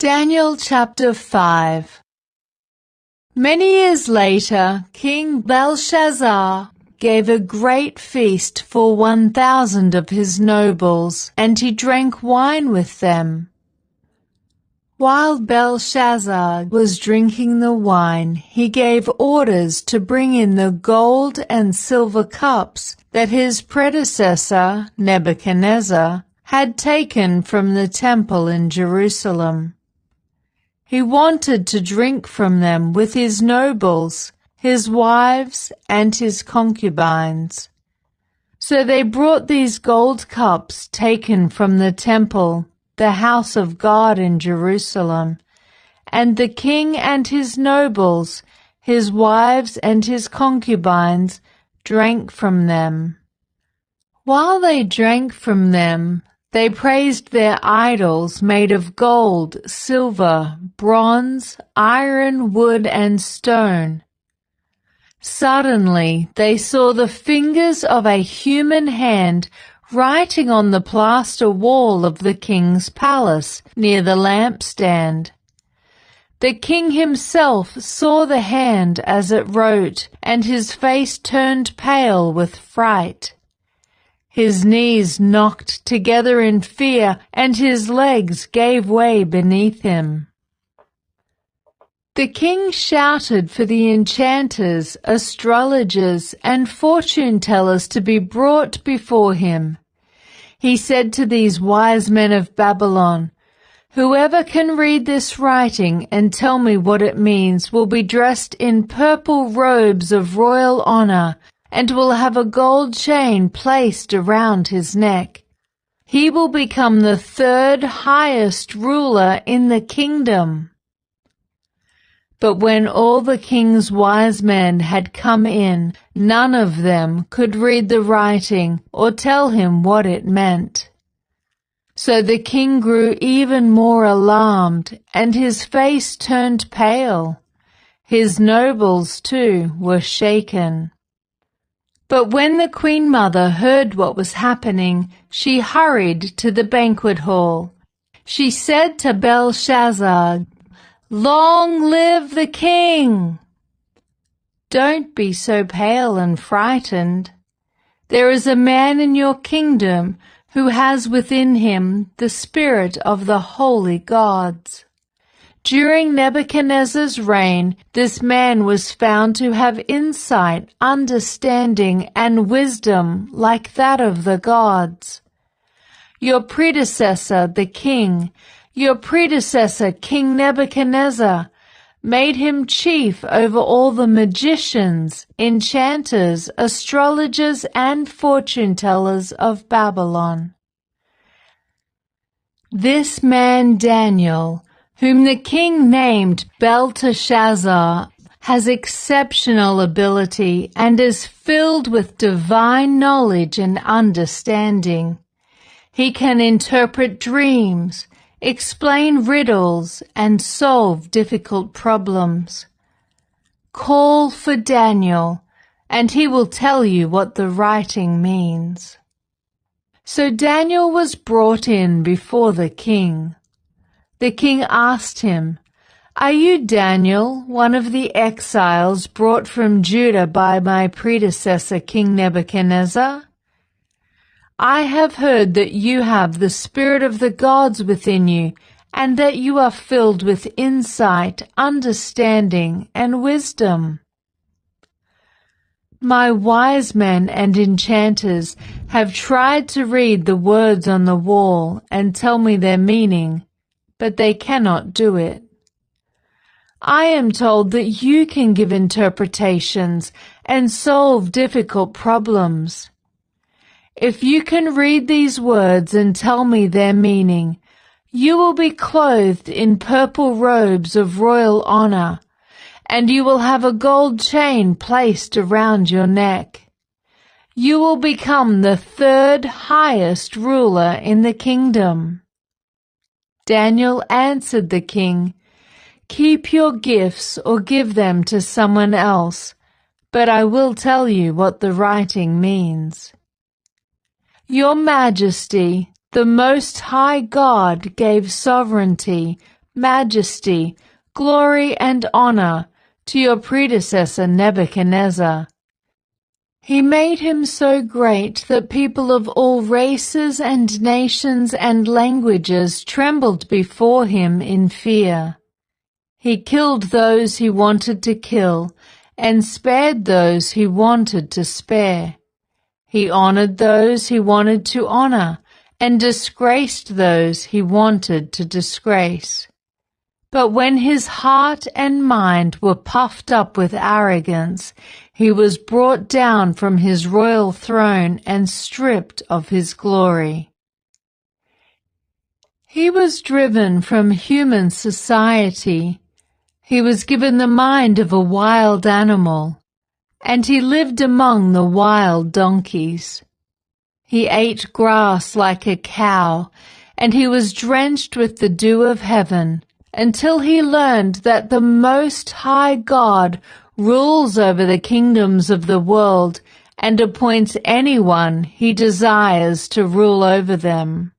Daniel chapter 5. Many years later, King Belshazzar gave a great feast for 1,000 of his nobles, and he drank wine with them. While Belshazzar was drinking the wine, he gave orders to bring in the gold and silver cups that his predecessor, Nebuchadnezzar, had taken from the temple in Jerusalem. He wanted to drink from them with his nobles, his wives, and his concubines. So they brought these gold cups taken from the temple, the house of God in Jerusalem, and the king and his nobles, his wives and his concubines, drank from them. While they drank from them, they praised their idols made of gold, silver, bronze, iron, wood, and stone. Suddenly they saw the fingers of a human hand writing on the plaster wall of the king's palace near the lampstand. The king himself saw the hand as it wrote, and his face turned pale with fright. His knees knocked together in fear, and his legs gave way beneath him. The king shouted for the enchanters, astrologers, and fortune-tellers to be brought before him. He said to these wise men of Babylon, "Whoever can read this writing and tell me what it means will be dressed in purple robes of royal honor, and will have a gold chain placed around his neck. He will become the third highest ruler in the kingdom." But when all the king's wise men had come in, none of them could read the writing or tell him what it meant. So the king grew even more alarmed, and his face turned pale. His nobles, too, were shaken. But when the queen mother heard what was happening, she hurried to the banquet hall. She said to Belshazzar, "Long live the king!" "Don't be so pale and frightened. There is a man in your kingdom who has within him the spirit of the holy gods. During Nebuchadnezzar's reign, this man was found to have insight, understanding, and wisdom like that of the gods. Your predecessor, the king, King Nebuchadnezzar, made him chief over all the magicians, enchanters, astrologers, and fortune-tellers of Babylon. This man Daniel, whom the king named Belteshazzar, has exceptional ability and is filled with divine knowledge and understanding. He can interpret dreams, explain riddles, and solve difficult problems. Call for Daniel, and he will tell you what the writing means." So Daniel was brought in before the king. The king asked him, "Are you Daniel, one of the exiles brought from Judah by my predecessor King Nebuchadnezzar? I have heard that you have the spirit of the gods within you, and that you are filled with insight, understanding, and wisdom. My wise men and enchanters have tried to read the words on the wall and tell me their meaning, but they cannot do it. I am told that you can give interpretations and solve difficult problems. If you can read these words and tell me their meaning, you will be clothed in purple robes of royal honor, and you will have a gold chain placed around your neck. You will become the third highest ruler in the kingdom." Daniel answered the king, "Keep your gifts or give them to someone else, but I will tell you what the writing means. Your Majesty, the Most High God gave sovereignty, majesty, glory, and honor to your predecessor Nebuchadnezzar. He made him so great that people of all races and nations and languages trembled before him in fear. He killed those he wanted to kill and spared those he wanted to spare. He honored those he wanted to honor and disgraced those he wanted to disgrace. But when his heart and mind were puffed up with arrogance, he was brought down from his royal throne and stripped of his glory. He was driven from human society. He was given the mind of a wild animal, and he lived among the wild donkeys. He ate grass like a cow, and he was drenched with the dew of heaven, until he learned that the Most High God rules over the kingdoms of the world and appoints anyone he desires to rule over them.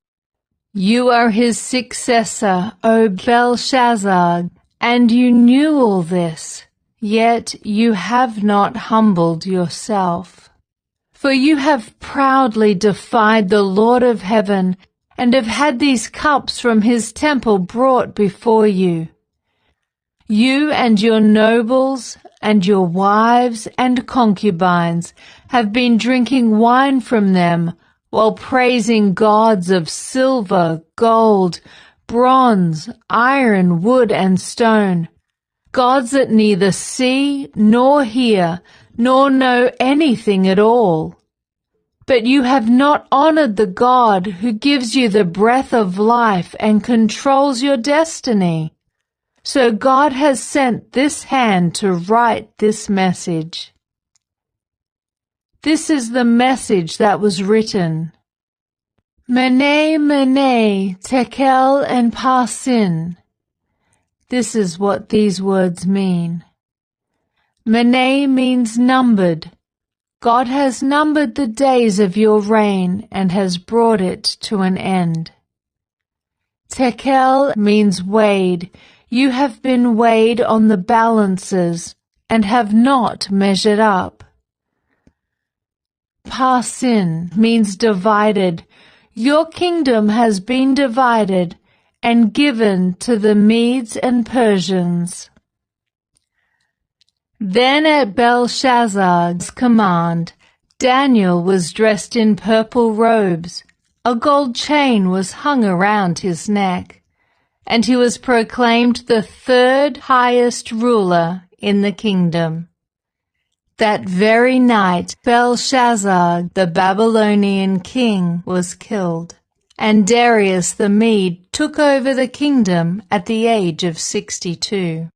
You are his successor, O Belshazzar, and you knew all this, yet you have not humbled yourself. For you have proudly defied the Lord of heaven, and have had these cups from his temple brought before you. You and your nobles and your wives and concubines have been drinking wine from them while praising gods of silver, gold, bronze, iron, wood, and stone, gods that neither see nor hear nor know anything at all. But you have not honored the God who gives you the breath of life and controls your destiny. So God has sent this hand to write this message. This is the message that was written. Mene, mene, tekel, and parsin. This is what these words mean. Mene means numbered. God has numbered the days of your reign and has brought it to an end. Tekel means weighed. You have been weighed on the balances and have not measured up. Parsin means divided. Your kingdom has been divided and given to the Medes and Persians. Then at Belshazzar's command, Daniel was dressed in purple robes. A gold chain was hung around his neck, and he was proclaimed the third highest ruler in the kingdom. That very night, Belshazzar, the Babylonian king, was killed, and Darius the Mede took over the kingdom at the age of 62.